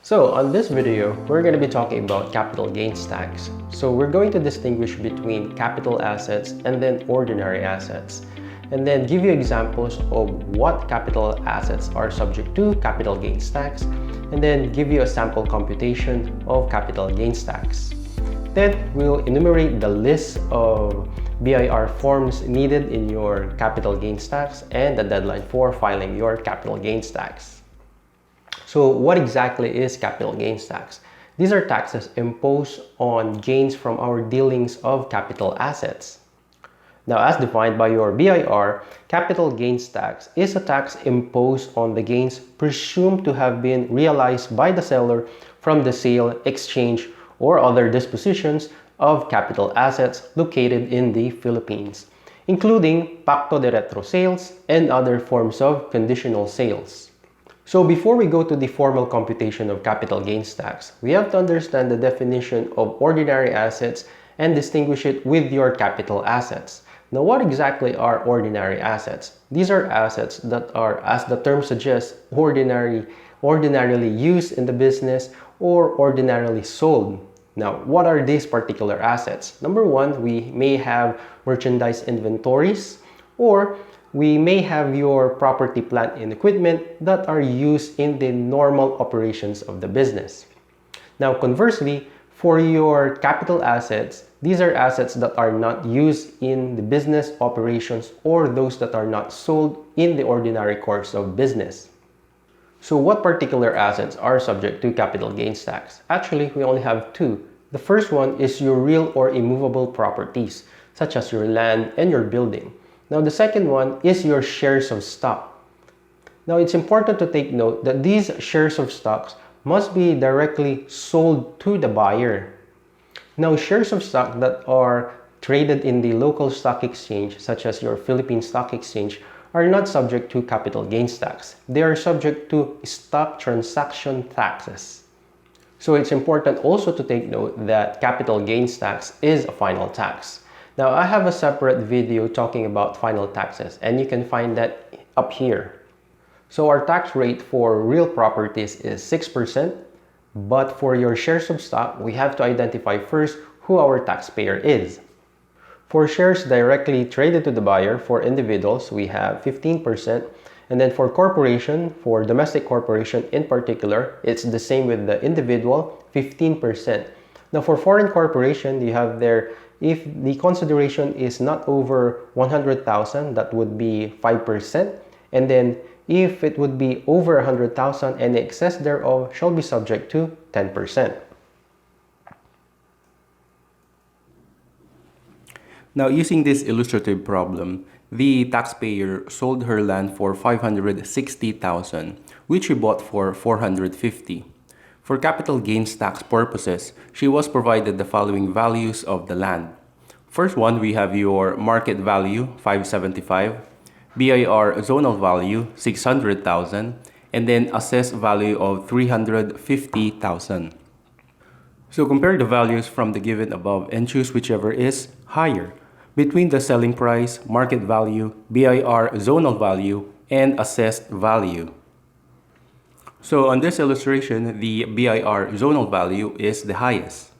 So on this video, we're going to be talking about capital gains tax. So we're going to distinguish between capital assets and then ordinary assets, and then give you examples of what capital assets are subject to capital gains tax, and then give you a sample computation of capital gains tax. Then we'll enumerate the list of BIR forms needed in your capital gains tax and the deadline for filing your capital gains tax. So what exactly is capital gains tax? These are taxes imposed on gains from our dealings of capital assets. Now, as defined by your BIR, capital gains tax is a tax imposed on the gains presumed to have been realized by the seller from the sale, exchange, or other dispositions of capital assets located in the Philippines, including pacto de retro sales and other forms of conditional sales. So before we go to the formal computation of capital gains tax, we have to understand the definition of ordinary assets and distinguish it with your capital assets. Now, what exactly are ordinary assets? These are assets that are, as the term suggests, ordinarily used in the business or ordinarily sold. Now, what are these particular assets? Number one, we may have merchandise inventories, or we may have your property, plant, and equipment that are used in the normal operations of the business. Now, conversely, for your capital assets, these are assets that are not used in the business operations or those that are not sold in the ordinary course of business. So what particular assets are subject to capital gains tax? Actually, we only have two. The first one is your real or immovable properties, such as your land and your building. Now, the second one is your shares of stock. Now, it's important to take note that these shares of stocks must be directly sold to the buyer. Now, shares of stock that are traded in the local stock exchange, such as your Philippine Stock Exchange, are not subject to capital gains tax. They are subject to stock transaction taxes. So it's important also to take note that capital gains tax is a final tax. Now, I have a separate video talking about final taxes, and you can find that up here. So our tax rate for real properties is 6%, but for your shares of stock, we have to identify first who our taxpayer is. For shares directly traded to the buyer for individuals, we have 15%, and then for corporation, for domestic corporation in particular, it's the same with the individual, 15%. Now, for foreign corporation, you have there, if the consideration is not over 100,000, that would be 5%. And then if it would be over 100,000, any excess thereof shall be subject to 10%. Now, using this illustrative problem, the taxpayer sold her land for 560,000, which she bought for 450. For capital gains tax purposes, she was provided the following values of the land. First one, we have your market value, 575, BIR zonal value, 600,000, and then assessed value of 350,000. So compare the values from the given above and choose whichever is higher between the selling price, market value, BIR zonal value, and assessed value. So on this illustration, the BIR zonal value is the highest.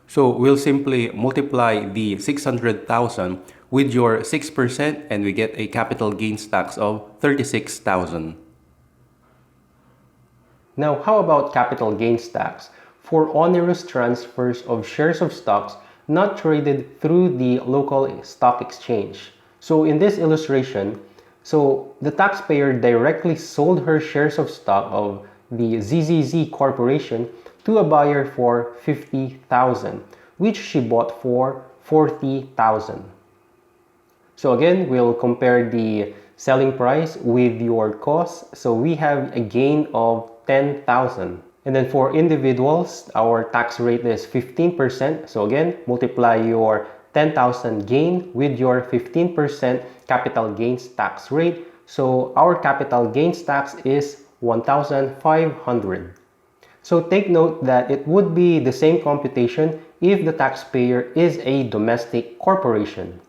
So we'll simply multiply the 600,000 with your 6% and we get a capital gains tax of 36,000. Now, how about capital gains tax for onerous transfers of shares of stocks not traded through the local stock exchange? So in this illustration, so the taxpayer directly sold her shares of stock of the ZZZ Corporation to a buyer for 50,000, which she bought for 40,000. So again, we'll compare the selling price with your cost. So we have a gain of 10,000. And then for individuals, our tax rate is 15%. So again, multiply your 10,000 gain with your 15% capital gains tax rate. So our capital gains tax is 1,500. So take note that it would be the same computation if the taxpayer is a domestic corporation.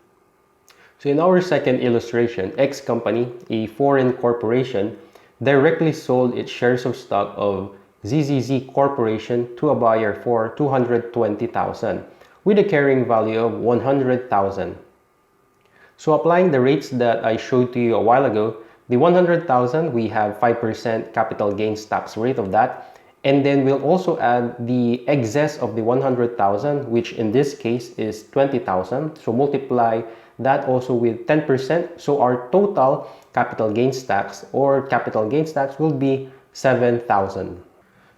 So in our second illustration, X company, a foreign corporation, directly sold its shares of stock of ZZZ Corporation to a buyer for $220,000 with a carrying value of $100,000. So applying the rates that I showed to you a while ago, the $100,000, we have 5% capital gains tax rate of that. And then we'll also add the excess of the $100,000, which in this case is $20,000. So multiply that also with 10%. So our total capital gains tax will be $7,000.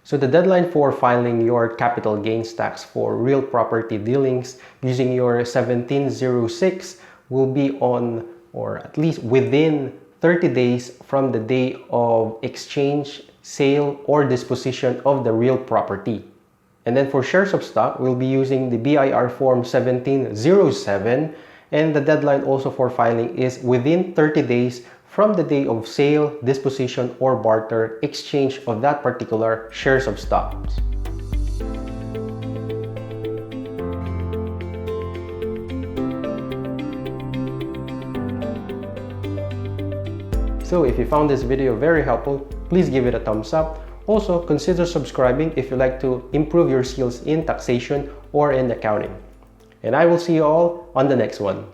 So the deadline for filing your capital gains tax for real property dealings using your 1706 will be on, or at least within 30 days from the day of exchange, sale, or disposition of the real property. And then for shares of stock, we'll be using the BIR form 1707, and the deadline also for filing is within 30 days from the day of sale, disposition, or barter exchange of that particular shares of stocks. So if you found this video very helpful, please give it a thumbs up. Also, consider subscribing if you like to improve your skills in taxation or in accounting. And I will see you all on the next one.